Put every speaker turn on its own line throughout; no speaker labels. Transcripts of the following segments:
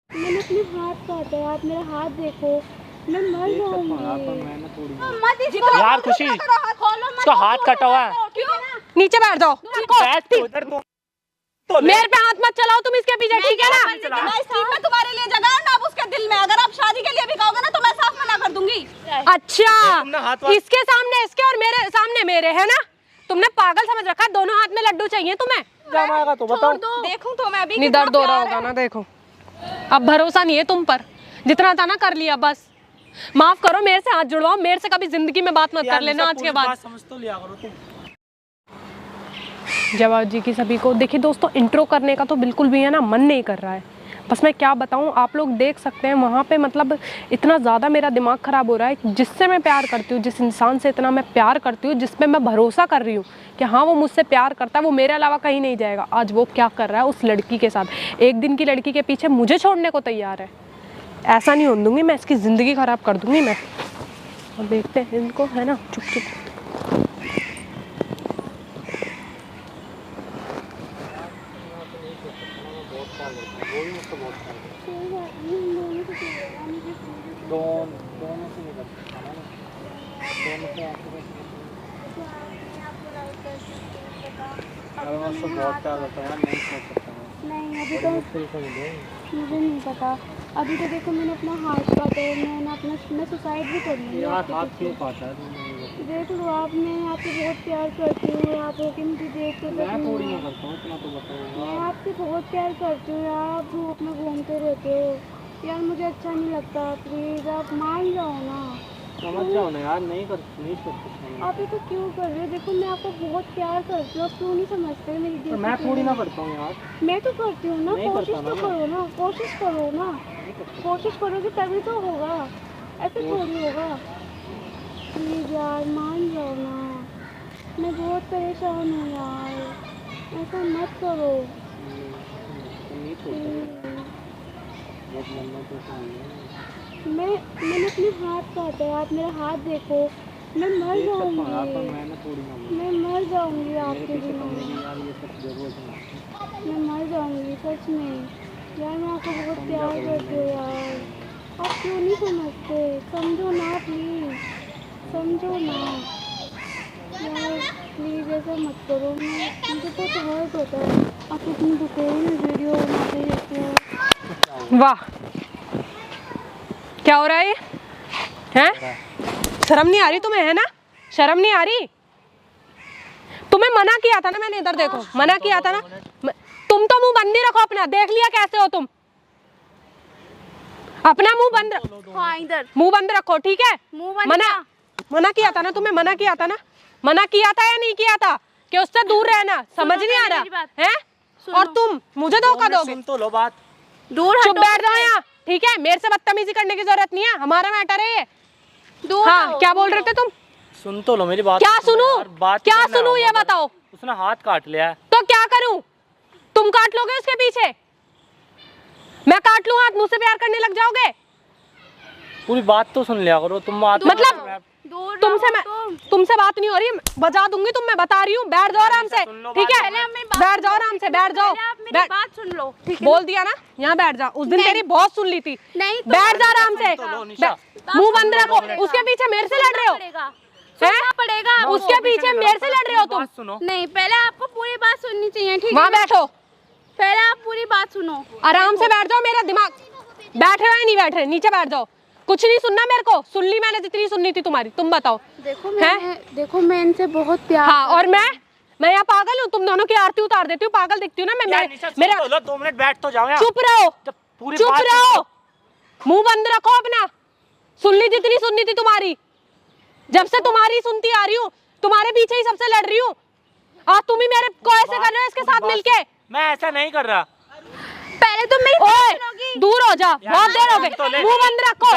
मैंने अपने हाथ काटा है, आप मेरा हाथ देखो, मैं मर जाऊंगी।
यार खुशी, उसका हाथ कटा हुआ है।
नीचे बैठ जाओ। मेरे पे हाथ मत चलाओ तुम इसके पीछे, ठीक है ना?
तुम्हारे लिए जगह है ना अब उसके दिल में। अगर आप शादी के लिए भी कहोगे ना तो मैं साफ मना कर दूंगी।
अच्छा, इसके सामने इसके और मेरे सामने मेरे, है ना? तुमने पागल समझ रखा है, दोनों हाथ में लड्डू चाहिए तुम्हें?
तो बताओ।
देखूं तो मैं अभी
नहीं दर्द हो रहा होगा ना, देखो अब भरोसा नहीं है तुम पर, जितना था ना कर लिया, बस माफ करो, मेरे से हाथ जुड़वाओ, मेरे से कभी जिंदगी में बात मत कर लेना आज के बाद।
समझ तो लिया करो तुम।
जवाब जी की सभी को। देखिए दोस्तों, इंट्रो करने का तो बिल्कुल भी है ना मन नहीं कर रहा है, बस मैं क्या बताऊं, आप लोग देख सकते हैं वहाँ पे, मतलब इतना ज़्यादा मेरा दिमाग ख़राब हो रहा है। जिससे मैं प्यार करती हूँ, जिस इंसान से इतना मैं प्यार करती हूँ, जिस पे मैं भरोसा कर रही हूँ कि हाँ वो मुझसे प्यार करता है, वो मेरे अलावा कहीं नहीं जाएगा, आज वो क्या कर रहा है उस लड़की के साथ, एक दिन की लड़की के पीछे मुझे छोड़ने को तैयार है। ऐसा नहीं होने दूंगी मैं, इसकी ज़िंदगी ख़राब कर दूंगी मैं। और देखते हैं इनको, है ना, चुप चुप।
नहीं अभी तो मुझे नहीं पता, अभी तो देखो मैंने अपना हाथ काटा है, मैं सुसाइड भी कर लूँगी।
हाथ क्यों काटा है?
देख लो आप, मैं आपसे बहुत प्यार करती हूँ, आप होके मुझे देख के
मैं थोड़ी ना करता हूँ इतना, तो बताओ।
मैं आपसे बहुत प्यार करती हूँ यार, आप धूप में घूमते रहते हो यार, मुझे अच्छा नहीं लगता, प्लीज़ आप मान जाओ ना।
समझ जाओ ना यार, नहीं सोच सकते।
आप ये तो क्यों कर रहे हो? देखो मैं आपको बहुत प्यार करती हूँ, आप क्यों नहीं समझते मेरी दिल की?
मैं थोड़ी ना करता हूँ यार।
मैं तो करती हूँ ना, कोशिश तो करो ना, कोशिश करो ना, कोशिश करोगे तभी तो होगा, ऐसे थोड़ी होगा। प्लीज़ यार मान जाओ ना, मैं बहुत परेशान हूँ यार, ऐसा मत करो। मैंने अपने हाथ काटा है, आप मेरा हाथ देखो, मैं मर जाऊंगी, मैं मर जाऊंगी आपके बिना, मैं मर जाऊंगी सच में यार, मैं आपको बहुत प्यार करती हूँ यार, आप क्यों नहीं समझते? समझो ना प्लीज़, समझो ना यार, प्लीज़ ऐसा मत करो, मुझे बहुत हर्ट होता है, आप इतनी दुखोई में वीडियो बनाते रहते हो।
वाह, क्या हो रहा है ये? हैं? शर्म नहीं आ रही तुम्हें, है ना? शर्म नहीं आ रही? तुम्हें मना किया था ना मैंने, इधर देखो, मना किया था ना। तुम तो मुंह बंद ही रखो अपना, देख लिया कैसे हो तुम, अपना मुंह बंद
हाँ इधर
मुंह बंद रखो, ठीक है? मना किया था ना तुम्हें, मना किया था ना, मना किया था या नहीं किया था कि उससे दूर रहना? समझ नहीं आ रहा है? और तुम मुझे धोखा दोगे?
सुन तो लो बात,
दूर चुप बैठ जाओ यहाँ, ठीक है? मेरे से बदतमीजी करने की जरूरत नहीं है, हमारा मैटर है ये। हाँ, क्या बोल रहे थे तुम?
सुन तो लो मेरी बात।
क्या सुनूं? क्या सुनूं ये बताओ?
उसने हाथ काट लिया है।
तो क्या करूं? तुम काट लोगे उसके पीछे? मैं काट लूं हाथ, मुझसे प्यार करने लग जाओगे?
पूरी बात तो सुन लिया करो तुम।
मतलब तुमसे बात नहीं हो रही, बजा दूंगी तुम, मैं बता रही हूँ। बैठ जाओ आराम से, ठीक है? बैठ जाओ आराम से, बैठ जाओ।
बात सुन लो,
बोल दिया ना, यहाँ बैठ जा। उस दिन तेरी बहुत सुन ली थी। बैठ जा आराम से, मुंह बंद रखो। उसके पीछे मेरे से लड़ रहे हो?
पड़ेगा
उसके पीछे मेरे से लड़ रहे हो तुम?
नहीं, पहले आपको पूरी बात सुननी चाहिए, ठीक है?
वहाँ बैठो,
पहले आप पूरी बात सुनो,
आराम से बैठ जाओ। मेरा दिमाग, बैठ रहे हो या नहीं बैठ रहे? नीचे बैठ जाओ, कुछ नहीं सुनना मेरे को। सुन ली मैंने जितनी सुननी थी तुम्हारी। तुम बताओ।
देखो मैं इनसे बहुत प्यार।
हाँ, और मैं यहाँ पागल हूँ? तुम दोनों की आरती उतार देती हूँ, पागल दिखती हूँ ना मैं? मेरा
2 मिनट बैठ तो जाओ यार।
चुप रहो, चुप रहो, मुंह बंद रखो अपना। सुन ली जितनी सुननी थी तुम्हारी, जब से तुम्हारी सुनती आ रही हूँ, तुम्हारे पीछे ही सबसे लड़ रही हूँ। आज तुम ही मेरे को ऐसे कर रहे हो इसके साथ मिलके।
मैं ऐसा नहीं कर रहा।
पहले तुम मेरी बात सुनोगी।
दूर हो जा, बहुत देर हो गई। मुंह बंद रखो,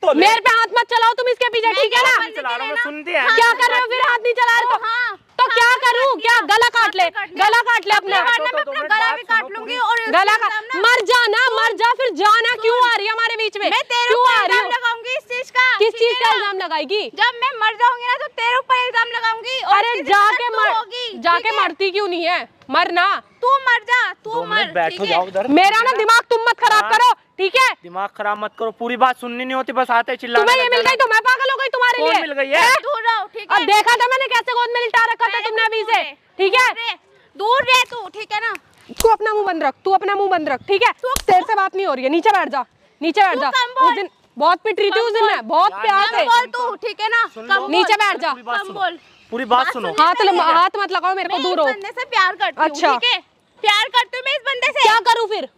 मेरे पे हाथ मत चलाओ तुम इसके पीछे, ठीक है ना? क्या कर रहे हो फिर? हाथ नहीं चला रहे तो क्या करूं? क्या गला काट ले, गला काट ले अपना।
गला भी काट लूंगी और
गला काट, मर जाना, मर जा फिर। जाना क्यों आ रही है हमारे बीच में? क्यों आ रही है?
लगाऊंगी इस चीज का।
किस चीज का इल्जाम लगाएगी?
जब मैं मर जाऊंगी ना तो तेरे ऊपर इल्जाम लगाऊंगी।
अरे जाके मरती क्यों नहीं है? मरना,
तू मर जा, तू मर।
बैठो जाओ उधर।
मेरा ना दिमाग तुम ठीक है?
दिमाग खराब मत करो, पूरी बात सुननी नहीं होती, बस आते चिल्ला।
तुम्हें ये मिल गई तो मैं पागल हो गई तुम्हारे लिए।
मिल गई है?
दूर रहो, ठीक है?
अब देखा था मैंने कैसे गोद में लिटा रखा था तुमने अभी से, ठीक है?
दूर रह तू, ठीक है ना?
तू अपना मुंह बंद रख, तू अपना मुंह बंद रख, ठीक है? तेरे से बात नहीं हो रही है, नीचे बैठ जा, नीचे बैठ जा। उस दिन बहुत पिट रही थी, उस दिन मैं बहुत प्यार से।
बोल तू, ठीक है ना?
नीचे बैठ जा,
कम बोल,
पूरी बात सुनो।
हाथ मत लगाओ मेरे को,
मैं
दूर
इस
हो।
बंदे से प्यार करती हूँ,
अच्छा।
ठीक है? प्यार करती हूँ मैं इस बंदे से।
क्या करूँ फिर?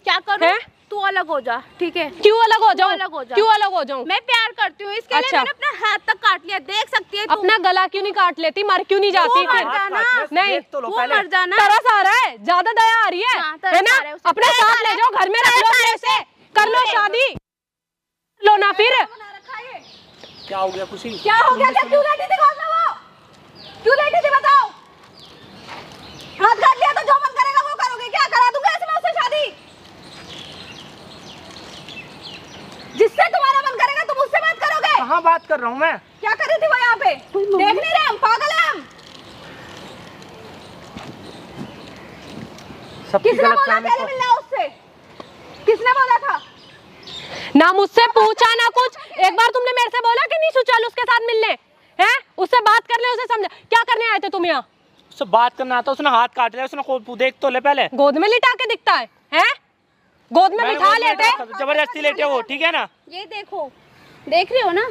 क्या करूँ?
हैं?
तू अलग हो जा, ठीक है?
क्यों अलग हो जाऊं?
अलग हो जा।
क्यों अलग हो जाऊं?
मैं प्यार करती हूँ, इसके लिए
अच्छा।
मैंने अपना हाथ तक काट लिया, देख सकती है तू।
अपना गला क्यों नहीं काट लेती? मर क्यों नहीं जाती
मर
फिर?
जाना।
नहीं,
तो लो
वो
पहले।
मर जाना।
तरस आ रहा है, ज्यादा दया आ रही
हाँ, तरस
है ना?
आ रहा है उसे।
अपने
तरस आ
साथ
रहा
ले जाओ, घर में रख लो अपने से, कर लो शादी, लो ना फिर।
क्या हो गया खुशी?
क्या हो गया? क्या क्यों लेटी थी कौन सा वो? क्यों लेटी थी बताओ? हाथ काट लिया तो जो मन करेगा वो करोगे क्या? करा दूंगा ऐसे मैं उससे शादी? जिससे तुम्हारा मन करेगा तुम उससे बात करोगे?
कहाँ बात कर रहा हूँ मैं?
क्या कर रही थी वो यहाँ पे? देख नहीं रहे हम? पागल है हम?
सबकी
किसने
गलत
बोला
फहमी
पहले
को-
मिलना उससे? किसने बोला था?
ना मुझसे पूछा ना कुछ। एक बार तुमने मेरे से बोला कि नहीं चल उसके साथ मिलने, हैं? उससे बात कर ले, उसे समझा। क्या करने आए थे तुम यहाँ?
उससे बात करना आता, उसने हाथ काट लिया, उसने को देख तो ले पहले।
गोद में लिटा के दिखता है, हैं? गोद में
मैंने
बिठा
गोद में
लेते।
रखा था, जबरदस्ती लेटे वो, ठीक है ना?
ये देखो, देख रहे हो ना?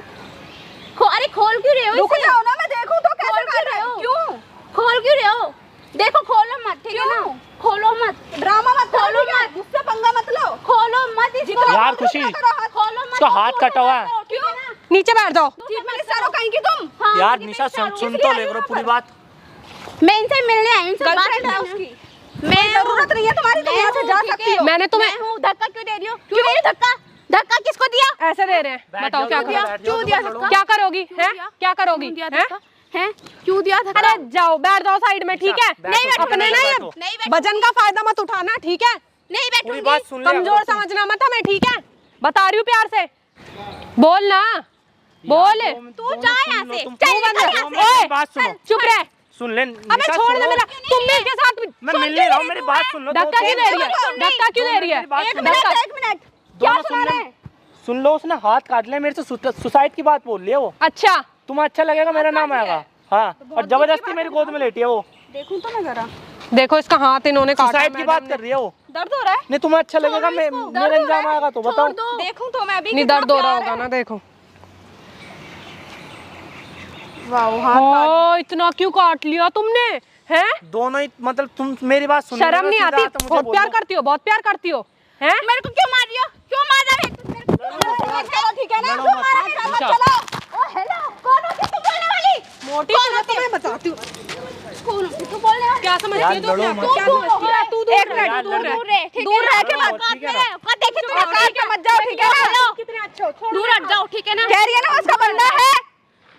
अरे खोल क्यों रहे हो?
रुक
इसे?
जाओ ना, मैं देखूं तो कैसे
खोल
कर
क्यों
रहे
रहे
हो?
हो?
क्यों?
खोल क्यों रहे हो? देखो खोलो मत, ठीक है ना?
क्यों?
खोलो मत,
ड्रामा मत करो,
खोलो
ठीक है?
मत।
मुझसे पंगा मत लो।
खोलो मत इसको।
यार खुशी,
खोलो मत,
उसका हाथ कटा हुआ है।
ठीक है ना?
नीचे बैठ जाओ।
चीफ मिनिस्टर हो कहीं की तुम?
हाँ,
यार
मुझे
निशा
मिनिस्टर
सुन
हूँ।
तो ले करो पूरी बात।
मैं इनसे मिलने आई हूँ, इनसे बात
गर्लफ्रेंड है
करनी
उसकी।
मैं
जरूरत नहीं है तुम्हारी, तुम यहाँ से जा सकती हो।
मैंने तुम्हें
मैं हूँ, धक्का क्यों दे रही हो? क्यों दे रही हो धक्का? धक्का किसको दिया?
ऐसे दे रहे हैं,
बैठ
बताओ
जाओ,
क्या
बैठ
करो?
जाओ,
क्यों दिया धक्का?
क्या करोगी, हैं?
दिया?
क्या करोगी,
क्यों दिया
हैं?
धक्का? हैं? क्यों दिया धक्का?
अरे जाओ, बैठ जाओ साइड में, ठीक है?
बैठो,
नहीं
बैठो,
अपने
बैठो,
नहीं,
बैठो।
नहीं बैठूंगी।
वजन का फायदा मत उठाना, ठीक है?
नहीं
पूरी
बैठूंगी।
बात सुन ले।
कमजोर समझना मत हमें, ठीक है? बता रही हूँ प्यार से, बोल ना, बोल।
तू जा यहाँ से।
तू बंद रख। ओए,
बात सुनो,
चुप रह।
सुन ले।
अबे
निशा,
छोड़ दे
सुनो।
मेरा, तुम भी इसके साथ
मैं मिल नहीं रहा हूँ, मेरी बात सुन लो।
धक्का क्यों ले रही है? धक्का क्यों ले रही है? धक्का।
एक मिनट, क्या
दोनों
सुना रहे हैं?
सुन लो, उसने हाथ काट लिया, मेरे से सुसाइड की बात बोल रही है वो।
अच्छा,
तुम्हें अच्छा लगेगा, मेरा नाम आएगा। हाँ, और जबरदस्ती मेरी गोद में लेटी है वो।
देखूं तो मैं जरा।
देखो इसका हाथ इन्होंने काटा।
सुसाइड की बात कर रही है वो।
दर्द हो रहा है?
नहीं तुम्हें अच्छा लगेगा, मेरा अंजाम आएगा तो बताओ।
देखूं तो मैं अभी
नहीं,
कितना
दर्द हो रहा
प्यार
होगा
है।
ना, देखो।
वाह, हाथ काट
ओ, इतना क्यों काट लिया तुमने, हैं?
दोनों ही, मतलब तुम मेरी बात सुन
शर्म नहीं आती? बहुत प्यार करती हो, बहुत प्यार करती हो, हैं?
मेरे को क्यों मार रही हो? क्यों मार रहा है?
चलो ठीक है ना,
लड़ो
क्यों
मत,
मारा मेरा?
निशा।
चलो।
ओ हेलो, कौन हो तुम बोलने वाली?
मोटी तुझे तो मैं बताती हूँ।
कौन हो तू बोलने वाली?
क्या समझती है तू अपने आप को? क्या
दूर
समझती है?
रहो,
तू
एक
दूर रह,
मिनट,
दूर रह।
दूर रह, ठीक है
दूर
ना?
रह के
बात
औकात
ठीक है
में
ना?
औकात देखी तूने?
औकात के मत जाओ, ठीक है ना?
हेलो,
कितने अच्छे हो, छोड़ो।
दूर हट जाओ, ठीक है ना?
कह रही है ना उसका बंदा है।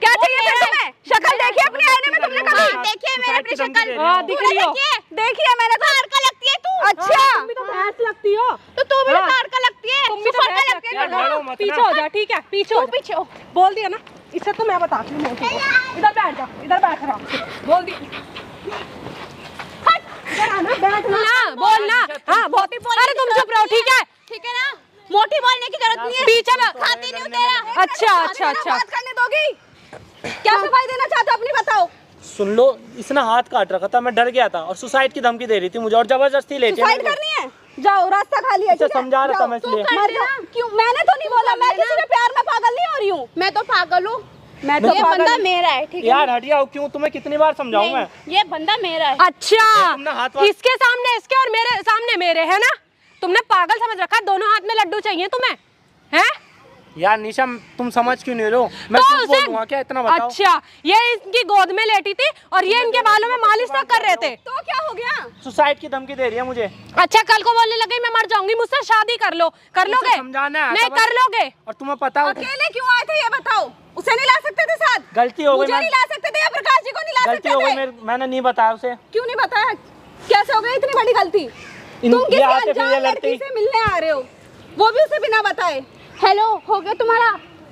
क्या चाहिए फिर तुम्हें? शक्ल देखी अपने आईने में तुमने कभी?
हाँ, देखिए मेरे अपनी शक्ल।
हाँ, दिख रही हो।
देखी है मैंने तो।
कार का लगती है तू।
अच्छा।
तुम भी तो भैंस लगती हो।
तो तू भी
हाँ।
कार का लगती है।
तुम भी तो
सुपर का
भैंस
लगती
लगती
है।
यार,
हो।
लड़ो मत
पीछे
ना।
हो जा, ठीक है? पीछे हो
तू
जा।
पीछे हो।
बोल दिया ना, इससे तो मैं बताती हूँ मोटी को। इधर बैठ जा, इधर बैठ आराम से। बोल दी। इधर आना, बैठना, बोलना। हाँ, बहुत। अरे तुम चुप रहो, ठीक है?
ठीक है ना? मोटी बोलने की जरूरत नहीं है।
पीछे में
खाती नहीं हूँ तेरा।
अच्छा, अच्छा, अच्छा।
बात करने दोगी? क्या सफाई देना चाहते हो अपनी बताओ?
सुन लो, इसने हाथ काट रखा था, मैं डर गया था और सुसाइड की धमकी दे रही थी मुझे और जबरदस्ती लेटी है
सुसाइड
मेरे को।
करनी है? जाओ, रास्ता खाली है,
इसे
ठीक है?
समझा रहा था
जाओ।
मैं इसलिए।
मर जाओ। क्यों? मैंने तो नहीं बोला, मैं किसी के प्यार में पागल नहीं हो रही हूँ।
मैं तो पागल हूँ।
मैं तो
ये
पागल
बंदा
हूँ।
मेरा है, ठीक है?
यार हट जाओ, क्यों तुम्हें कितनी बार समझाऊं मैं?
नहीं, ये बंदा मेरा है।
अच्छा,
तुमने हाथ
इसके सामने इसके और मेरे सामने मेरे, है ना? तुमने पागल समझ रखा है, दोनों हाथ में लड्डू चाहिए तुम्हें, हैं?
यार निशा, तुम समझ क्यों नहीं रहे हो? मैं
तो
झूठ
उसे-
बोलूंगा क्या? इतना बताओ।
अच्छा, ये इनकी गोद में लेटी थी और ये इनके बालों में मालिश तक कर रहे थे।
तो क्या हो गया?
सुसाइड की धमकी दे रही है मुझे।
अच्छा, कल को बोलने लगे मैं मर जाऊंगी, मुझसे शादी कर लो, कर
उसे
लोगे?
समझाना है,
नहीं
तब-
कर लोगे?
और तुम्हें पता हो
अकेले क्यों आए थे ये बताओ? उसे नहीं ला सकते थे साथ?
गलती हो गई,
मुझे नहीं ला सकते थे या प्रकाश जी को नहीं ला
गलती
सकते
हो गई,
थे?
मैंने नहीं बताया उसे।
क्यों नहीं बताया? कैसे हो गई इतनी बड़ी गलती? तुम
ये
किसी
आते फिर ये
अनजान
लड़ते
लड़की
ही।
से मिलने आ रहे हो, वो भी उसे बिना बताए।
हेलो, हो गया तुम्हारा?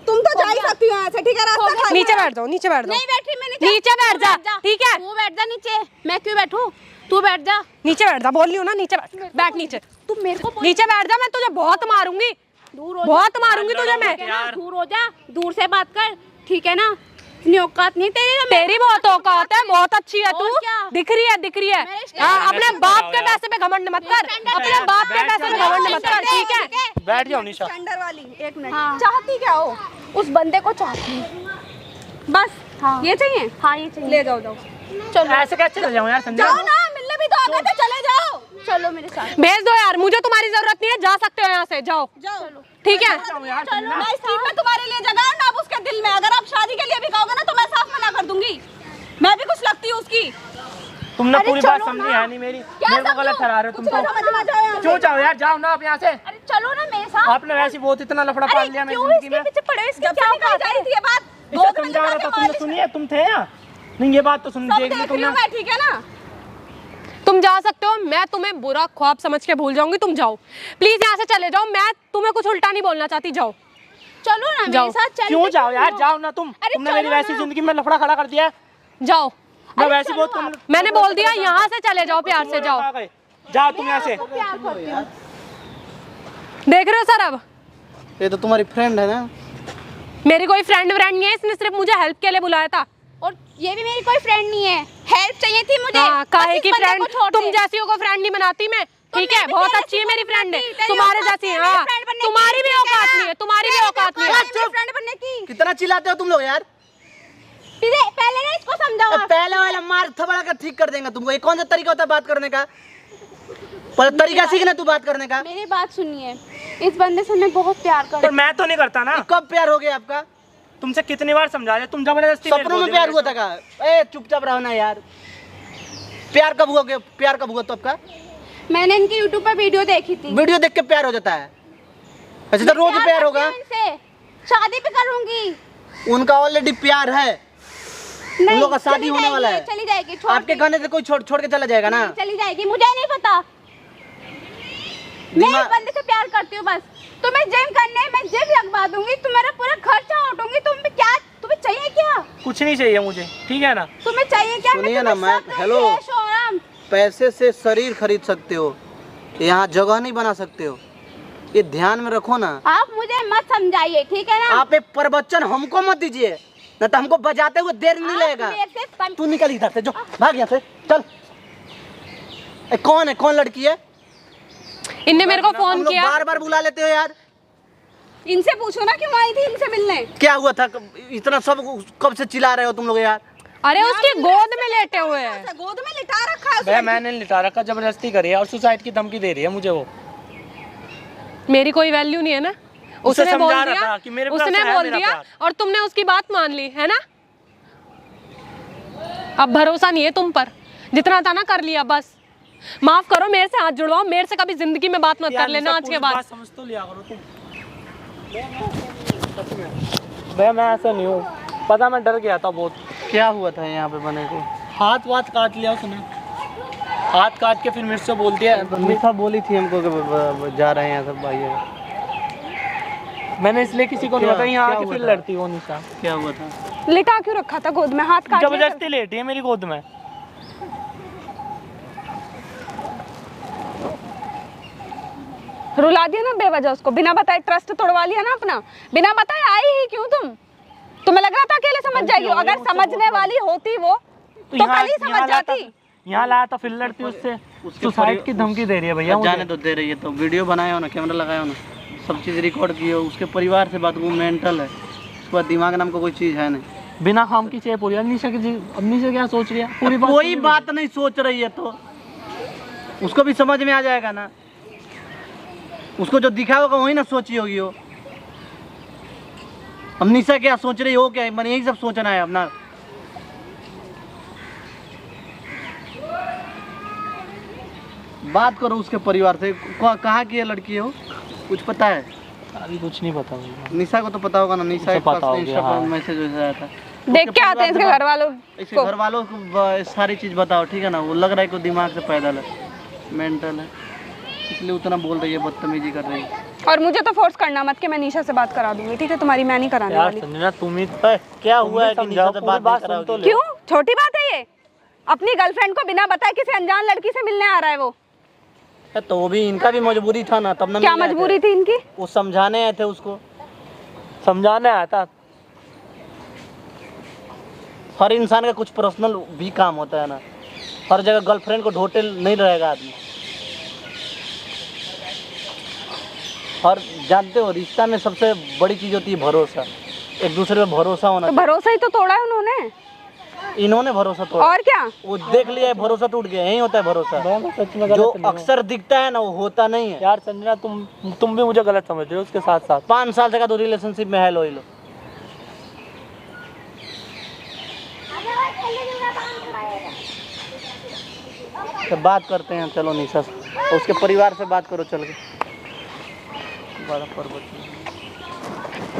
तुम तो जा ही सकती हो यहाँ से, ठीक है? रास्ता खाली
नीचे
है।
बैठ जाओ, नीचे बैठ जाओ।
नहीं बैठी मैं
नीचे बैठ जा, ठीक है?
तू बैठ जा नीचे। मैं क्यों बैठूं?
तू बैठ जा।
नीचे बैठ जा, बोल रही हूँ ना, नीचे बैठ, बैठ नीचे।
तू मेरे को
नीचे बैठ जा, मैं तुझे बहुत मारूंगी,
दूर हो
बहुत मारूंगी तुझे मैं।
दूर हो जा, दूर से बात कर, ठीक है ना? इतनी औकात नहीं तेरी।
तेरी बहुत औकात है, बहुत अच्छी है तू, दिख रही है, दिख रही है। हाँ, अपने बाप के पैसे पे घमंड मत कर, अपने बाप के पैसे पे घमंड मत कर, ठीक है?
बैठ जाओ निशा।
स्टैंडर वाली, एक मिनट।
हाँ।
चाहती क्या हो?
उस बंदे को चाहती हूँ बस।
हाँ। ये चाहिए?
हाँ ये चाहिए।
ले जाओ, जाओ
चलो
ऐसे कैसे चले जाऊँ यार संध्या?
जाओ ना, मिलने भी तो आ गए थे, चले जाओ।
चलो मेरे साथ।
भेज दो यार, मुझे तुम्हारी जरूरत नहीं है, जा सकते हो यहाँ से, जाओ,
जाओ।
ठीक है?
चलो, मैं इस टीम में तुम्हारे लिए जगह है ना, अब उसके दिल में। अगर आप शादी के लिए भी कहोगे ना तो मैं साफ मना कर दूंगी। मैं भी कुछ लगती हूँ उसकी।
तुमने पूरी बात समझी है नहीं मेरी, मेरे को गलत ठहरा रहे हो तुम तो। क्यों जाओ यार, जाओ ना आप यहाँ से।
अरे चलो ना मेरे साथ।
आपने वैसे बहुत इतना लफड़ा पाल लिया मेरी जिंदगी में।
पीछे पड़े इसकी
जब
क्या
से निकाल
औकात
जा
है?
रही थी ये बात,
इसे समझा रहा था तुमने, सुनिए तुम थे यहाँ नहीं, ये बात तो सुन
सब
देख ली
देख रही हूँ
तुमने।
मैं, ठीक है ना?
तुम जा सकते हो, मैं तुम्हें बुरा ख्वाब समझ के भूल जाऊंगी, तुम जाओ प्लीज, यहाँ से चले जाओ, मैं तुम्हें कुछ उल्टा नहीं बोलना चाहती, जाओ।
चलो ना
जाओ।
मेरे साथ चल।
क्यों जाओ यार, जाओ ना तुम।
अरे
तुमने मेरी
चलो
वैसी
ना।
जिंदगी में लफड़ा खड़ा कर दिया है।
जाओ,
मैं वैसे बहुत कम।
मैंने बोल दिया, यहाँ से चले जाओ, प्यार से जाओ।
जाओ तुम यहाँ से।
प्यार करती हूँ।
देख रहे हो सर, अब
ये तो तुम्हारी फ्रेंड है ना?
मेरी कोई फ्रेंड नहीं है, इसने सिर्फ मुझे हेल्प के लिए बुलाया था।
और ये भी मेरी कोई फ्रेंड नहीं है, हेल्प चाहिए थी मुझे।
हाँ,
बस
काहे
इस
की
बंदे
फ्रेंड,
को छोड़
तुम
दे।
जैसियों को फ्रेंड नहीं बनाती मैं, ठीक है?
भी
बहुत
तेरे
अच्छी है
जैसी
मेरी फ्रेंड है,
तेरी
तुम्हारे
औकात
जैसी
नहीं
है।
है
हाँ,
मेरी friend बनने की,
तुम्हारी भी
ठीक है
औकात
ना?
नहीं है, तुम्हारी भी औकात नहीं है।
मेरी फ्रेंड बनने की।
कितना चिल्लाते हो तुम लोग यार?
पहले ना इसको समझाओ।
अब पहले वाला मार थपड़ा कर ठीक कर देंगे तुमको। ये कौन सा तरीका होता है बात करने का? पर तरीका सीखना तू बात करने का।
मेरी बात सुनिए, इस बंदे से मैं बहुत प्यार करती
पर मैं तो नहीं करता ना।
कब प्यार हो गया आपका?
तुमसे कितनी बार समझा दिया, तुम जबरदस्ती मेरे
सपनों में
गोद
प्यार
ले
हुआ था का? ए चुपचाप रहो ना यार। प्यार कब हुआ? प्यार कब हुआ तो आपका?
हूँ। मैंने इनकी यूट्यूब पर वीडियो देखी थी।
वीडियो देख के प्यार हो जाता है? ऐसे तो रोज प्यार होगा।
इनसे शादी भी करूंगी।
उनका ऑलरेडी प्यार है, उन लोगों का शादी
चली
होने
जाएगी,
वाला है।
चली जाएगी, छोड़
आपके
के।
कहने से कोई छोड़ के चला जाएगा ना?
चली जाएगी, मुझे नहीं पता। मैं इस बंदे से प्यार करती हूँ बस। तुम्हें जिम करने, मैं जिम लगवा दूंगी, तुम्हारा पूरा खर्चा उठाऊंगी। तुम्हें क्या, तुम्हें चाहिए क्या?
कुछ नहीं चाहिए मुझे, ठीक है ना?
तुम्हें चाहिए क्या?
सुनिए ना, मैं हेलो, पैसे से शरीर खरीद सकते हो, यहाँ जगह नहीं बना सकते हो, ये ध्यान में रखो ना।
आप मुझे मत समझाइए, ठीक है ना?
आप एक प्रवचन हमको मत दीजिए, न तो हमको बजाते हुए देर नहीं लगेगा। तू निकल इधर से, जो भाग यहाँ से, चल। कौन है, कौन लड़की है?
इनने मेरे को फोन किया।
बार बार बुला लेते हो यार।
इनसे पूछो ना क्यों आई थी इनसे मिलने।
क्या हुआ था? इतना सब कब से चिल्ला रहे हो तुम लोग यार?
अरे उसकी गोद में लेटे हुए हैं।
ऐसा गोद में लिटा रखा है
भैया मैंने लिटा रखा, जबरदस्ती करी है और सुसाइड की धमकी दे रही है मुझे वो।
मेरी कोई वैल्यू नहीं है ना,
उसे
उसने बोल
समझा रहा
दिया,
था कि मेरे पास
उसने
है
बोल
मेरा
दिया
प्यार।
और तुमने उसकी बात मान ली है ना? अब भरोसा नहीं है तुम पर, जितना था ना कर लिया, बस माफ करो, मेरे से हाथ जुड़वाओ, मेरे से कभी जिंदगी में बात मत कर लेना आज के बाद।
समझ तो लिया करो तुम। भैया मैं ऐसा नहीं हूँ, पता मैं डर गया था बहुत।
क्या हुआ था यहाँ पे बने को?
हाथ वाथ काट लिया उसने, हाथ काट के फिर मेरे से बोल दिया।
निशा बोली थी हमको कि जा रहे हैं यहाँ सब भाई।
मैंने इसलिए किसी को नहीं
क्या-
बताया, यहाँ
क्या
आके
हुआ
फिर
था?
लड़ती वो निशा।
क्या हुआ था?
लिटा क्यों रखा था गोद में? हाथ काट लिया।
जबरदस्ती लेटी है मेरी गोद में।
रुला दिया ना बेवजह उसको, बिना बताए ट्रस्ट तोड़वा लिया ना अपना। बिना बताए आई ही क्यों तुम? तुम्हें लग रहा था अकेले समझ जाएगी, अगर समझने वाली होती वो तो कल ही समझ जाती।
यहाँ लाया था फिर लड़ती उससे, सुसाइड की धमकी दे रही है भैया
जाने
मुझे।
तो दे रही है तो वीडियो बनाया हो ना, कैमरा लगाया हो ना, सब चीज़ रिकॉर्ड किए हो। उसके परिवार से बात, वो मेंटल है, उसके बाद दिमाग नाम का कोई चीज़ है नहीं।
बिना काम की चाहिए पूरी। निशा की अब निशा क्या सोच रही है? पूरी बात
कोई बात नहीं सोच रही है तो उसको भी समझ में आ जाएगा ना। उसको जो दिखा होगा वही ना सोची होगी वो। अब निशा क्या सोच रही हो, क्या मैंने यही सब सोचना है अपना। बात करो उसके परिवार से, कहाँ की है लड़की है वो, कुछ पता है?
अभी कुछ नहीं पता भैया।
निशा को तो पता होगा ना, निशा के
पता
पास
होगा,
इंस्टा
हाँ।
पर मैसेज वैसे आया था।
देख के आते हैं इसके घर वालों
इसके
को।
घर वालों को सारी चीज़ बताओ, ठीक है ना। वो लग रहा है कि दिमाग से पैदल है, मेंटल है, इसलिए उतना बोल रही है, बदतमीजी कर रही है।
और मुझे तो फोर्स करना मत कि मैं निशा से बात करा दूंगी, ठीक है? तुम्हारी मैं नहीं कराने
यार
वाली।
संजना तुम ही
क्या हुआ है कि निशा से बात नहीं कराओगी?
क्यों? छोटी बात है ये? अपनी गर्लफ्रेंड को बिना बताए किसी अनजान लड़की से मिलने आ रहा है वो।
तो वो भी इनका भी मजबूरी था ना, तब ना
क्या
मिलने आए
मजबूरी
थे।
थी इनकी?
वो समझाने आए थे उसको।
समझाने आया था।
हर इंसान का कुछ पर्सनल भी काम होता है ना, हर जगह गर्लफ्रेंड को ढोटे नहीं रहेगा आदमी। और जानते हो रिश्ता में सबसे बड़ी चीज होती है भरोसा, एक दूसरे पे भरोसा होना
तो
चाहिए।
भरोसा ही तो तोड़ा है उन्होंने।
इन्होंने भरोसा तोड़ा,
और क्या?
वो देख लिया है, भरोसा टूट गया। यही होता है भरोसा,
सच में
जो
गलत नहीं हूँ।
अक्सर दिखता है ना वो होता नहीं है।
यार संजना, तुम भी मुझे गलत समझ रहे हो उसके साथ साथ।
5 साल से का तो रिलेशनशिप में है लो ही लो। तो बात करते हैं, चलो निशा से, उसके परिवार से बात करो चल के। बड़ा पर्वत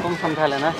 तुम समझा लेना।